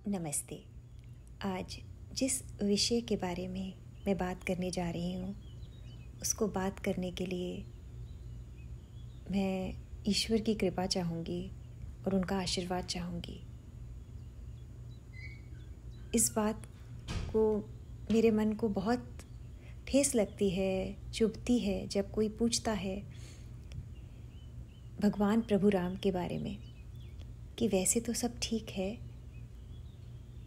नमस्ते। आज जिस विषय के बारे में मैं बात करने जा रही हूँ उसको बात करने के लिए मैं ईश्वर की कृपा चाहूँगी और उनका आशीर्वाद चाहूँगी। इस बात को मेरे मन को बहुत ठेस लगती है, चुभती है जब कोई पूछता है भगवान प्रभु राम के बारे में कि वैसे तो सब ठीक है,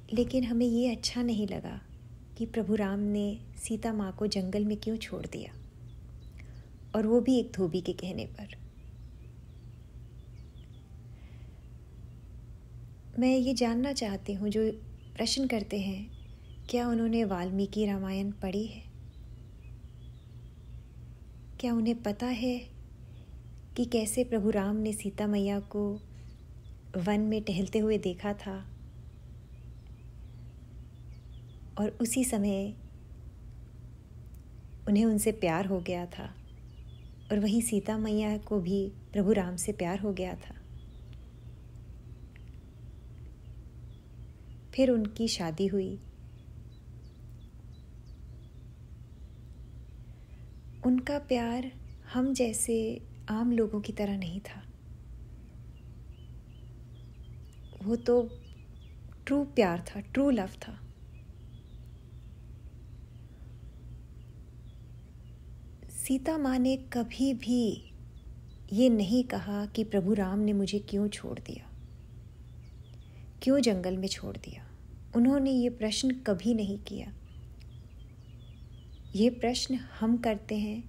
लेकिन हमें ये अच्छा नहीं लगा कि प्रभु राम ने सीता माँ को जंगल में क्यों छोड़ दिया, और वो भी एक धोबी के कहने पर। मैं ये जानना चाहती हूँ, जो प्रश्न करते हैं, क्या उन्होंने वाल्मीकि रामायण पढ़ी है? क्या उन्हें पता है कि कैसे प्रभु राम ने सीता मैया को वन में टहलते हुए देखा था और उसी समय उन्हें उनसे प्यार हो गया था, और वहीं सीता मैया को भी प्रभु राम से प्यार हो गया था। फिर उनकी शादी हुई। उनका प्यार हम जैसे आम लोगों की तरह नहीं था। वो तो ट्रू प्यार था, ट्रू लव था। सीता माँ ने कभी भी ये नहीं कहा कि प्रभु राम ने मुझे क्यों छोड़ दिया, क्यों जंगल में छोड़ दिया। उन्होंने ये प्रश्न कभी नहीं किया। ये प्रश्न हम करते हैं,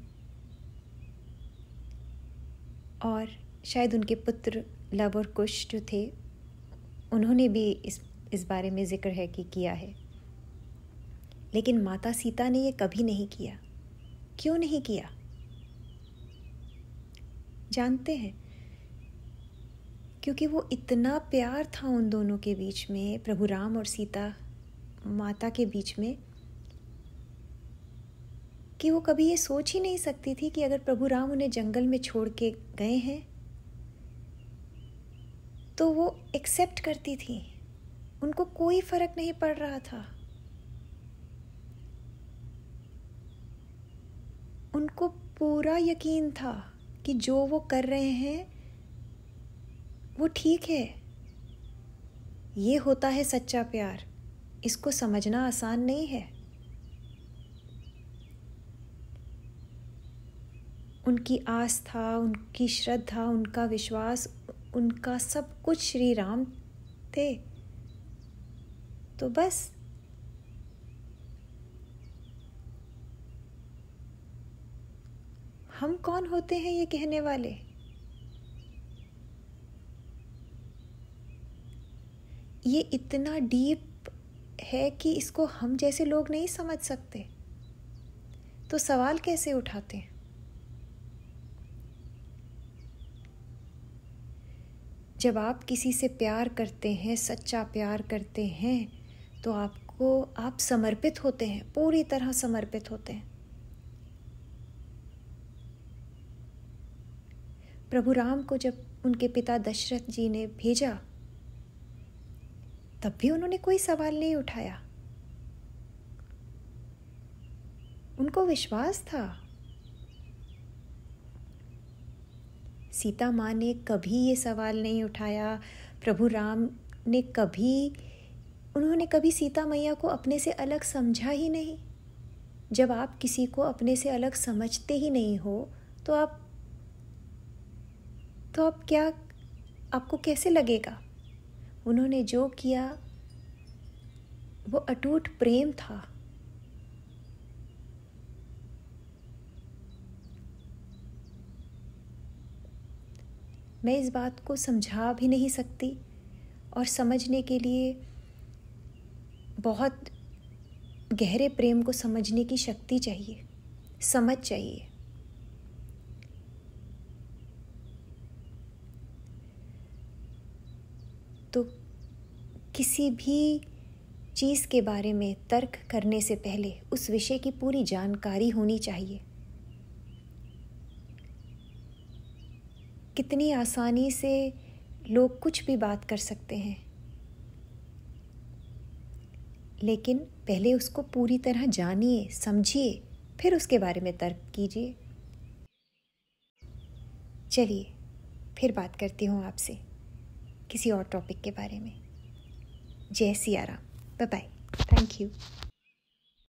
और शायद उनके पुत्र लव और कुश जो थे उन्होंने भी इस बारे में जिक्र है कि किया है, लेकिन माता सीता ने ये कभी नहीं किया। क्यों नहीं किया? जानते हैं, क्योंकि वो इतना प्यार था उन दोनों के बीच में, प्रभु राम और सीता माता के बीच में, कि वो कभी ये सोच ही नहीं सकती थी कि अगर प्रभु राम उन्हें जंगल में छोड़ के गए हैं तो वो एक्सेप्ट करती थी। उनको कोई फर्क नहीं पड़ रहा था। उनको पूरा यकीन था कि जो वो कर रहे हैं वो ठीक है। ये होता है सच्चा प्यार। इसको समझना आसान नहीं है। उनकी आस्था, उनकी श्रद्धा, उनका विश्वास, उनका सब कुछ श्री राम थे। तो बस हम कौन होते हैं ये कहने वाले? ये इतना डीप है कि इसको हम जैसे लोग नहीं समझ सकते, तो सवाल कैसे उठाते हैं? जब आप किसी से प्यार करते हैं, सच्चा प्यार करते हैं, तो आप समर्पित होते हैं, पूरी तरह समर्पित होते हैं। प्रभु राम को जब उनके पिता दशरथ जी ने भेजा, तब भी उन्होंने कोई सवाल नहीं उठाया। उनको विश्वास था। सीता माँ ने कभी ये सवाल नहीं उठाया। प्रभु राम ने उन्होंने कभी सीता मैया को अपने से अलग समझा ही नहीं। जब आप किसी को अपने से अलग समझते ही नहीं हो, तो आप क्या, आपको कैसे लगेगा? उन्होंने जो किया वो अटूट प्रेम था। मैं इस बात को समझा भी नहीं सकती, और समझने के लिए बहुत गहरे प्रेम को समझने की शक्ति चाहिए, समझ चाहिए। तो किसी भी चीज़ के बारे में तर्क करने से पहले उस विषय की पूरी जानकारी होनी चाहिए। कितनी आसानी से लोग कुछ भी बात कर सकते हैं, लेकिन पहले उसको पूरी तरह जानिए, समझिए, फिर उसके बारे में तर्क कीजिए। चलिए फिर बात करती हूँ आपसे किसी और टॉपिक के बारे में। जय Siya Ram. Bye bye. Thank you.